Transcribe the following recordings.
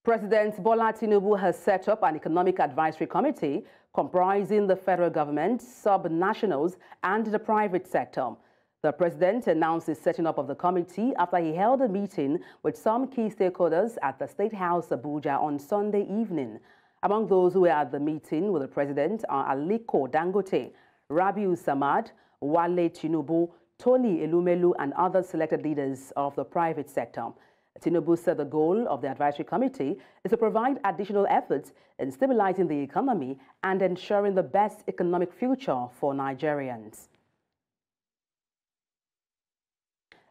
President Bola Tinubu has set up an economic advisory committee comprising the federal government, sub-nationals, and the private sector. The president announced the setting up of the committee after he held a meeting with some key stakeholders at the State House, Abuja, on Sunday evening. Among those who were at the meeting with the president are Aliko Dangote, Rabiu Samad, Wale Tinubu, Tony Elumelu, and other selected leaders of the private sector. Tinubu said the goal of the advisory committee is to provide additional efforts in stabilizing the economy and ensuring the best economic future for Nigerians.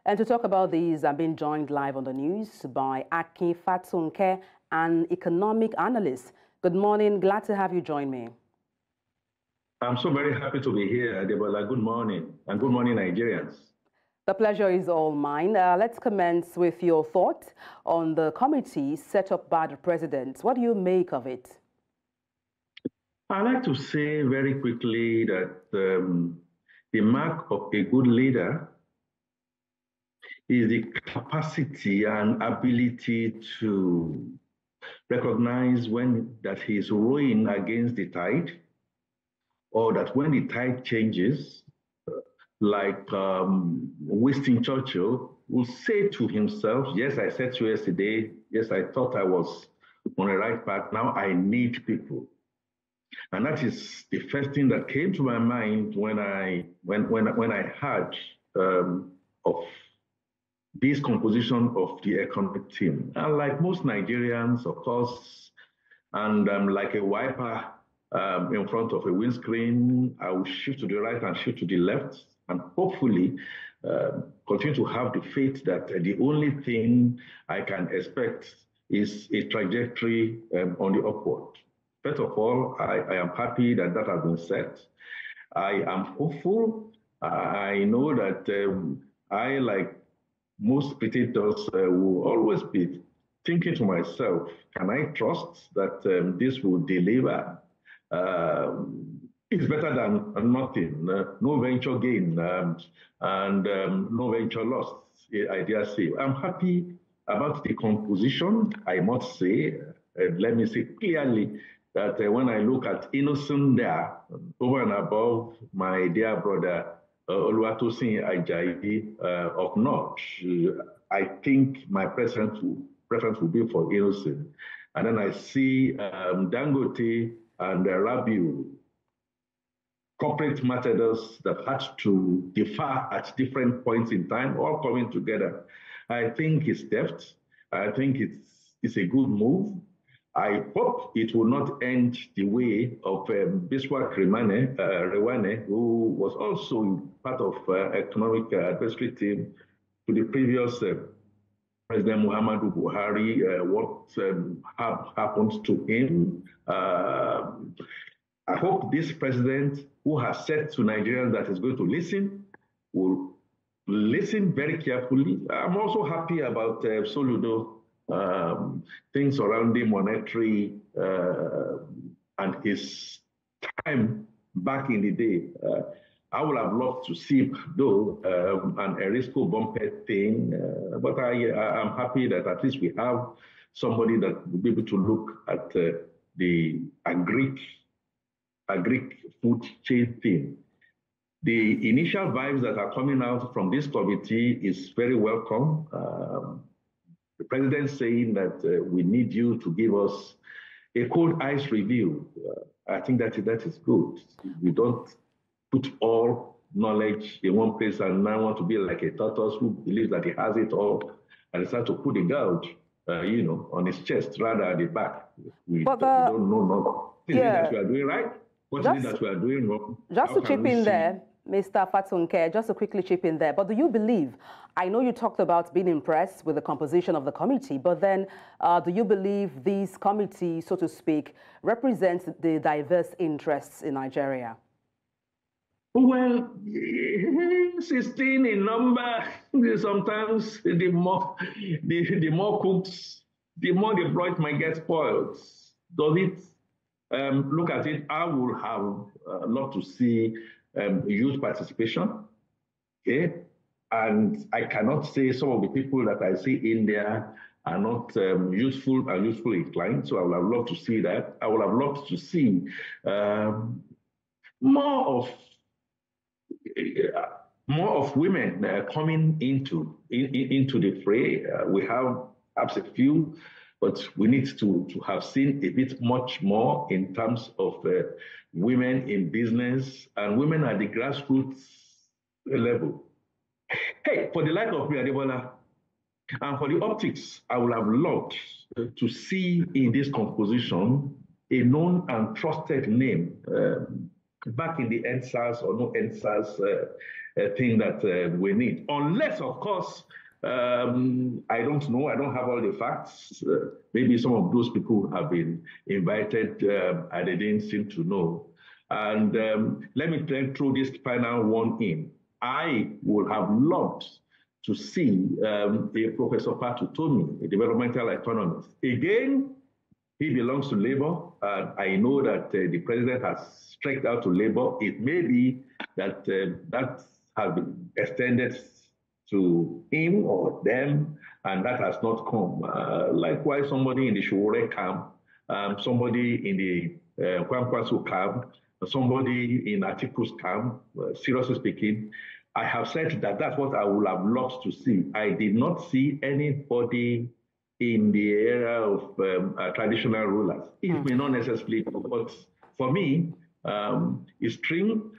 And to talk about these, I'm being joined live on the news by Aki Fatunke, an economic analyst. Good morning. Glad to have you join me. I'm so very happy to be here, Debola. Good morning, and good morning, Nigerians. The pleasure is all mine. Let's commence with your thoughts on the committee set up by the president. What do you make of it? I'd like to say very quickly that the mark of a good leader is the capacity and ability to recognize that he is rowing against the tide, or that when the tide changes, like Winston Churchill will say to himself, yes, I said to you yesterday, yes, I thought I was on the right path, now I need people. And that is the first thing that came to my mind when I heard of this composition of the economic team. And like most Nigerians, of course, and like a wiper in front of a windscreen, I will shift to the right and shift to the left, and hopefully continue to have the faith that the only thing I can expect is a trajectory on the upward. First of all, I am happy that that has been set. I am hopeful. I know that I, like most pretenders, will always be thinking to myself, can I trust that this will deliver? It's better than nothing. No venture gain and no venture loss, I dare say. I'm happy about the composition, I must say. Let me say clearly that when I look at innocent there, over and above my dear brother, Oluwatosin Ajayi of North, I think my preference will be for innocent. And then I see Dangote and Rabiu, corporate matters that had to differ at different points in time, all coming together. I think it's deft. I think it's a good move. I hope it will not end the way of Biswak Rewane, who was also part of economic advisory team to the previous President Muhammadu Buhari. What happened to him? I hope this president, who has said to Nigerians that he's going to listen, will listen very carefully. I'm also happy about Soludo, things surrounding monetary and his time back in the day. I would have loved to see, though, an Erisco Bumpet thing, but I'm happy that at least we have somebody that will be able to look at the agric food chain thing. The initial vibes that are coming out from this committee is very welcome. The president saying that we need you to give us a cold ice review. I think that is good. We don't put all knowledge in one place and now want to be like a tortoise who believes that he has it all and decide to put the gouge, on his chest rather at the back. We don't know. Is it that we are doing right? What is it that we are doing wrong? Just to chip in there, Mr. Fatunke, just to quickly chip in there, but do you believe, I know you talked about being impressed with the composition of the committee, but then do you believe this committee, so to speak, represents the diverse interests in Nigeria? Well, 16 in number, sometimes the more cooks, the more the broth might get spoiled. Does it look at it? I would have loved to see youth participation. Okay, and I cannot say some of the people that I see in there are not useful and useful inclined. So I would have loved to see that. I would have loved to see more of women coming into the fray. We have perhaps a few, but we need to have seen a bit much more in terms of women in business and women at the grassroots level. Hey, for the like of me, Adebola, and for the optics, I would have loved to see in this composition a known and trusted name. Back in the NSAS or no NSAS thing that we need. Unless, of course, I don't know, I don't have all the facts. Maybe some of those people have been invited and they didn't seem to know. And let me throw this final one in. I would have loved to see a Professor Patutomi, a developmental economist. Again, he belongs to Labour, and I know that the president has stretched out to Labour. It may be that that has been extended to him or them, and that has not come. Likewise, somebody in the Shore camp, somebody in the Kwankwaso camp, somebody in Atiku's camp, seriously speaking, I have said that that's what I would have loved to see. I did not see anybody in the era of traditional rulers. It may not necessarily, but for me, it's string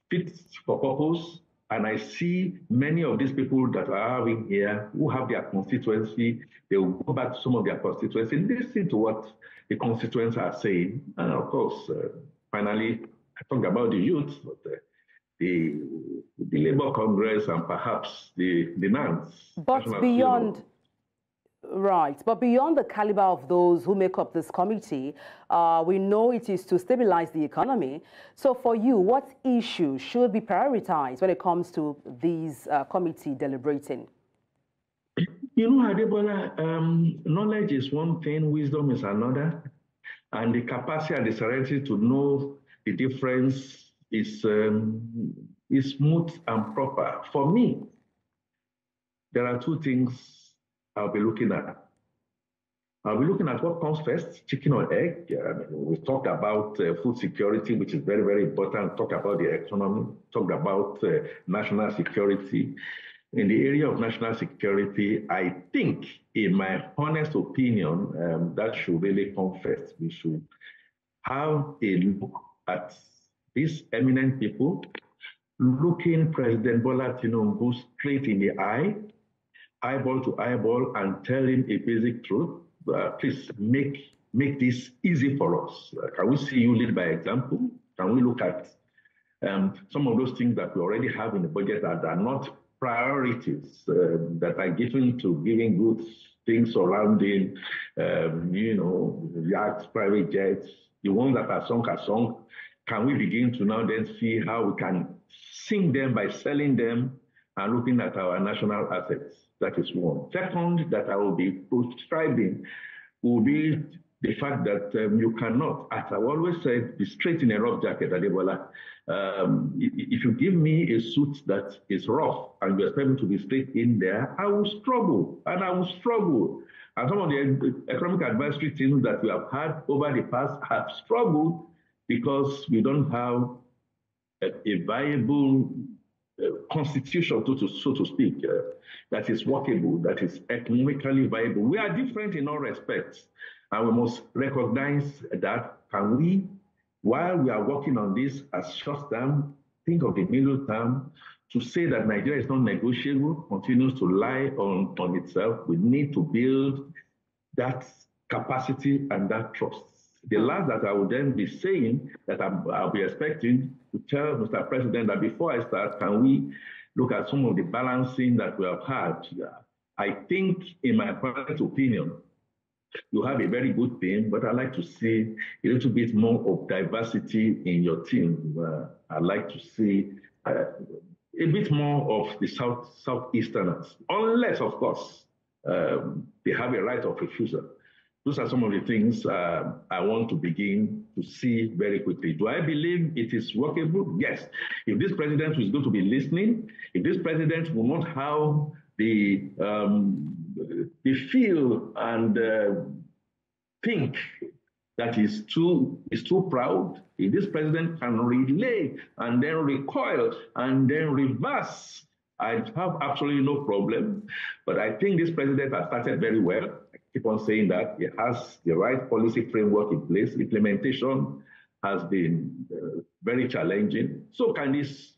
fits for purpose, and I see many of these people that are having here who have their constituency. They will go back to some of their constituency, listen to what the constituents are saying, and of course, finally, I talked about the youth, but the Labour Congress and perhaps the NANS. But beyond. Right, but beyond the caliber of those who make up this committee, we know it is to stabilize the economy. So for you, what issues should be prioritized when it comes to these committee deliberating? You know, Adebola, knowledge is one thing, wisdom is another, and the capacity and the serenity to know the difference is smooth and proper. For me, there are two things I'll be looking at. I'll be looking at what comes first, chicken or egg. We talked about food security, which is very, very important. Talked about the economy, talked about national security. In the area of national security, I think, in my honest opinion, that should really come first. We should have a look at these eminent people, looking President Bola Tinubu straight in the eye, eyeball to eyeball, and tell him a basic truth. Please make this easy for us. Can we see you lead by example? Can we look at some of those things that we already have in the budget that are not priorities, that are given to giving good things surrounding, yachts, private jets, the ones that are sunk. Can we begin to now then see how we can sing them by selling them and looking at our national assets? That is one. Second, that I will be prescribing will be the fact that you cannot, as I always said, be straight in a rough jacket, Adebola. If you give me a suit that is rough and you expect me to be straight in there, I will struggle, and I will struggle. And some of the economic advisory teams that we have had over the past have struggled because we don't have a viable constitution, so to speak, that is workable, that is economically viable. We are different in all respects, and we must recognize that. Can we, while we are working on this as short term, think of the middle term, to say that Nigeria is not negotiable, continues to lie on itself. We need to build that capacity and that trust. The last that I would then be saying that I'll be expecting to tell Mr. President that before I start, can we look at some of the balancing that we have had? I think, in my private opinion, you have a very good team, but I'd like to see a little bit more of diversity in your team. I'd like to see a bit more of the Southeasterners, unless, of course, they have a right of refusal. Those are some of the things I want to begin to see very quickly. Do I believe it is workable? Yes. If this president is going to be listening, if this president will not have the they feel and think that is too proud. If this president can relay and then recoil and then reverse, I have absolutely no problem. But I think this president has started very well. I keep on saying that. He has the right policy framework in place. Implementation has been very challenging. So can this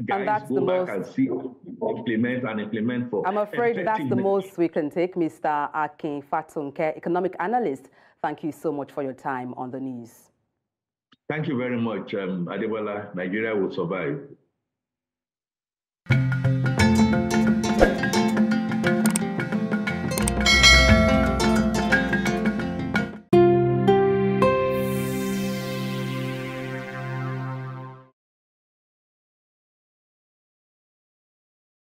guys go back and see, implement for. I'm afraid that's the most we can take. Mr. Akin Fatunke, economic analyst, thank you so much for your time on the news. Thank you very much, Adebola. Nigeria will survive.